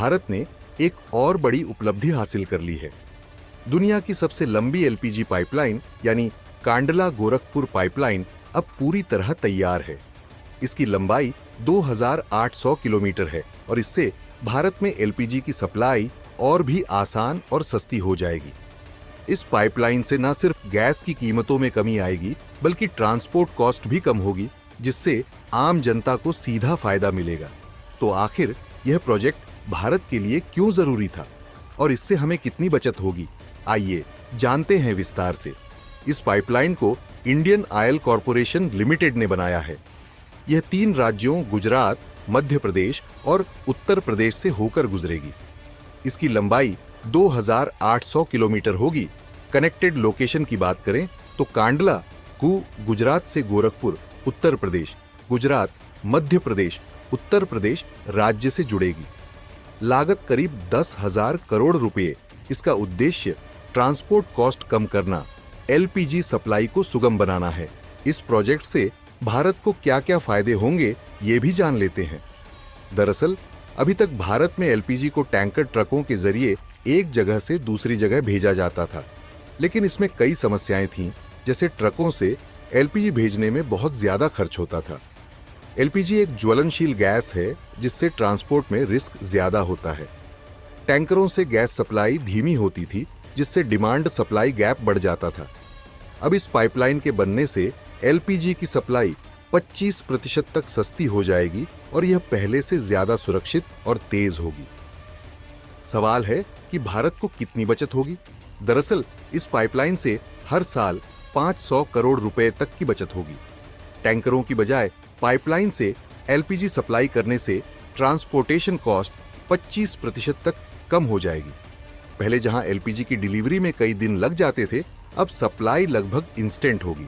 भारत ने एक और बड़ी उपलब्धि हासिल कर ली है। दुनिया की सबसे लंबी एलपीजी पाइपलाइन यानी कांडला गोरखपुर पाइपलाइन अब पूरी तरह तैयार है। इसकी लंबाई 2800 किलोमीटर है और इससे भारत में एलपीजी की सप्लाई और भी आसान और सस्ती हो जाएगी। इस पाइपलाइन से न सिर्फ गैस की कीमतों में कमी आएगी बल्कि ट्रांसपोर्ट कॉस्ट भी कम होगी, जिससे आम जनता को सीधा फायदा मिलेगा। तो आखिर यह प्रोजेक्ट भारत के लिए क्यों जरूरी था और इससे हमें कितनी बचत होगी, आइए जानते हैं विस्तार से। इस पाइपलाइन को इंडियन ऑयल कॉरपोरेशन लिमिटेड ने बनाया है। यह 3 राज्यों गुजरात, मध्य प्रदेश और उत्तर प्रदेश से होकर गुजरेगी। इसकी लंबाई 2800 किलोमीटर होगी। कनेक्टेड लोकेशन की बात करें तो कांडला गुजरात से गोरखपुर उत्तर प्रदेश, गुजरात, मध्य प्रदेश, उत्तर प्रदेश राज्य से जुड़ेगी। लागत करीब 10,000 करोड़ रुपए। इसका उद्देश्य ट्रांसपोर्ट कॉस्ट कम करना, एलपीजी सप्लाई को सुगम बनाना है। इस प्रोजेक्ट से भारत को क्या-क्या फायदे होंगे ये भी जान लेते हैं। दरअसल अभी तक भारत में एलपीजी को टैंकर ट्रकों के जरिए एक जगह से दूसरी जगह भेजा जाता था, लेकिन इसमें कई समस्याएं थीं, जैसे ट्रकों से एलपीजी भेजने में बहुत ज्यादा खर्च होता था। एलपीजी एक ज्वलनशील गैस है जिससे ट्रांसपोर्ट में रिस्क ज्यादा होता है। टैंकरों से गैस सप्लाई धीमी होती थी, जिससे डिमांड सप्लाई गैप बढ़ जाता था। अब इस पाइपलाइन के बनने से एलपीजी की सप्लाई 25% तक सस्ती हो जाएगी और यह पहले से ज्यादा सुरक्षित और तेज होगी। सवाल है कि भारत को कितनी बचत होगी? दरअसल इस पाइपलाइन से हर साल 500 करोड़ रुपए तक की बचत होगी। टैंकरों की बजाय पाइपलाइन से एलपीजी सप्लाई करने से ट्रांसपोर्टेशन कॉस्ट 25% तक कम हो जाएगी। पहले जहां एलपीजी की डिलीवरी में कई दिन लग जाते थे, अब सप्लाई लगभग इंस्टेंट होगी।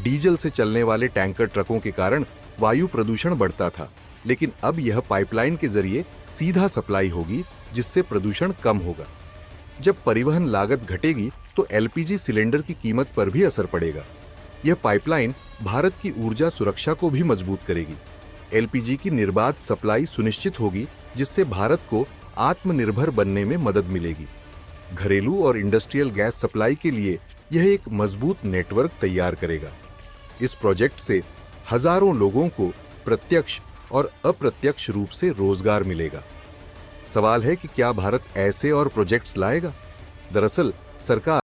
डीजल से चलने वाले टैंकर ट्रकों के कारण वायु प्रदूषण बढ़ता था, लेकिन अब यह पाइपलाइन के जरिए सीधा सप्लाई होगी, जिससे प्रदूषण कम होगा। जब परिवहन लागत घटेगी तो एलपीजी सिलेंडर की कीमत पर भी असर पड़ेगा। यह पाइपलाइन भारत की ऊर्जा सुरक्षा को भी मजबूत करेगी। एलपीजी की निर्बाध सप्लाई सुनिश्चित होगी, जिससे भारत को आत्मनिर्भर बनने में मदद मिलेगी। घरेलू और इंडस्ट्रियल गैस सप्लाई के लिए यह एक मजबूत नेटवर्क तैयार करेगा। इस प्रोजेक्ट से हजारों लोगों को प्रत्यक्ष और अप्रत्यक्ष रूप से रोजगार मिलेगा। सवाल है कि क्या भारत ऐसे और प्रोजेक्ट्स लाएगा? दरअसल सरकार